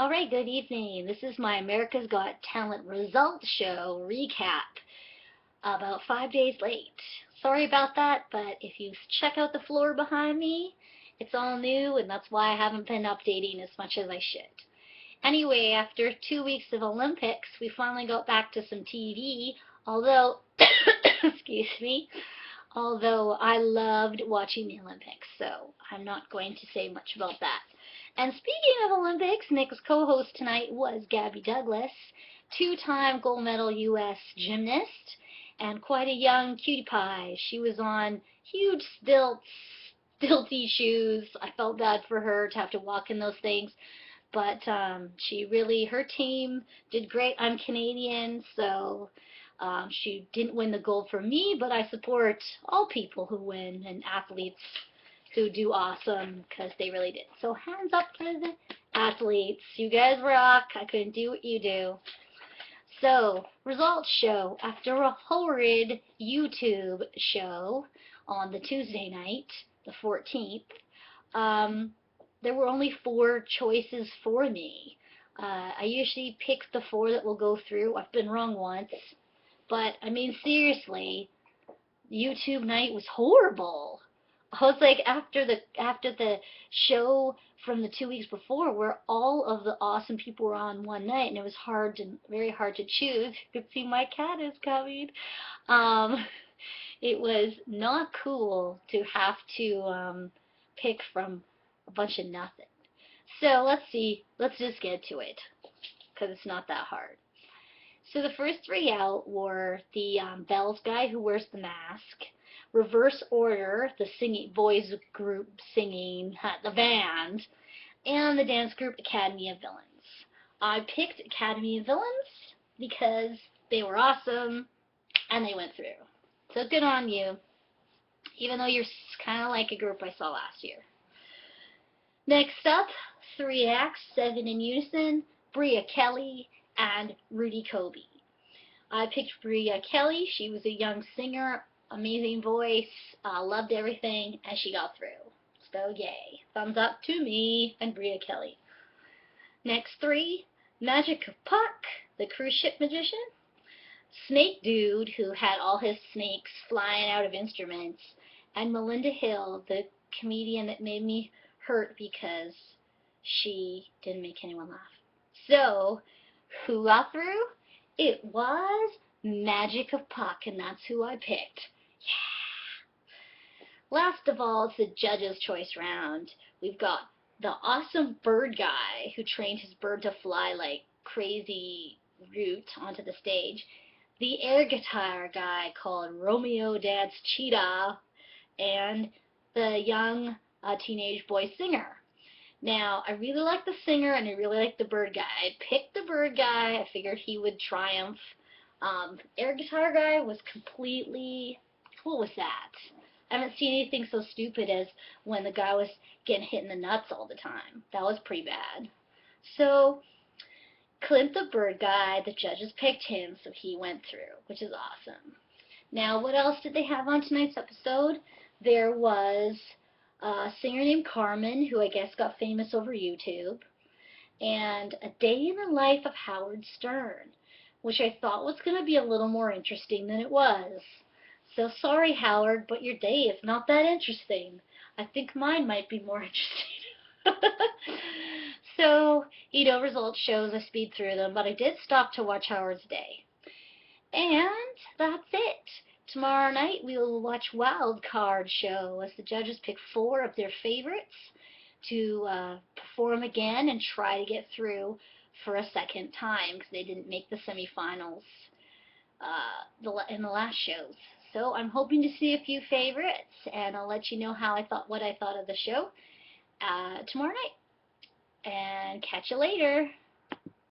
Alright, good evening. This is my America's Got Talent results show recap. About 5 days late. Sorry about that, but if you check out the floor behind me, it's all new, and that's why I haven't been updating as much as I should. Anyway, after 2 weeks of Olympics, we finally got back to some TV, although, excuse me, although I loved watching the Olympics, so I'm not going to say much about that. And speaking of Olympics, Nick's co-host tonight was Gabby Douglas, two-time gold medal U.S. gymnast, and quite a young cutie pie. She was on huge stilty shoes. I felt bad for her to have to walk in those things, but her team did great. I'm Canadian, so she didn't win the gold for me, but I support all people who win and athletes who do awesome because they really did. So hands up for the athletes. You guys rock. I couldn't do what you do. So, results show. After a horrid YouTube show on the Tuesday night, the 14th, there were only 4 choices for me. I usually pick the 4 that will go through. I've been wrong once. But, I mean, seriously, YouTube night was horrible. I was like, after the show from the 2 weeks before, where all of the awesome people were on one night, and it was very hard to choose. You could see my cat is coming. Um, it was not cool to have to pick from a bunch of nothing. So let's see. Let's just get to it, because it's not that hard. So the first 3 out were the Bells guy who wears the mask, Reverse Order, the singing boys group singing the band, and the dance group Academy of Villains. I picked Academy of Villains because they were awesome and they went through. So good on you, even though you're kind of like a group I saw last year. Next up, 3 acts, 7 in unison, Bria Kelly and Rudy Kobe. I picked Bria Kelly. She was a young singer, amazing voice, loved everything, and she got through. So yay. Thumbs up to me and Bria Kelly. Next 3, Magic of Puck, the cruise ship magician, Snake Dude, who had all his snakes flying out of instruments, and Melinda Hill, the comedian that made me hurt because she didn't make anyone laugh. So, who got through? It was Magic of Puck, and that's who I picked. Yeah! Last of all, it's the judge's choice round. We've got the awesome bird guy who trained his bird to fly like crazy root onto the stage, the air guitar guy called Romeo Dad's Cheetah, and the young teenage boy singer. Now, I really like the singer and I really like the bird guy. I picked the bird guy. I figured he would triumph. Air guitar guy was completely... What was that? I haven't seen anything so stupid as when the guy was getting hit in the nuts all the time. That was pretty bad. So, Clint the bird guy, the judges picked him, so he went through, which is awesome. Now, what else did they have on tonight's episode? There was a singer named Carmen, who I guess got famous over YouTube, and A Day in the Life of Howard Stern, which I thought was going to be a little more interesting than it was. So sorry, Howard, but your day is not that interesting. I think mine might be more interesting. So, results shows, I speed through them, but I did stop to watch Howard's day. And that's it. Tomorrow night we will watch Wild Card Show as the judges pick 4 of their favorites to perform again and try to get through for a second time because they didn't make the semifinals in the last shows. So I'm hoping to see a few favorites, and I'll let you know what I thought of the show tomorrow night. And catch you later.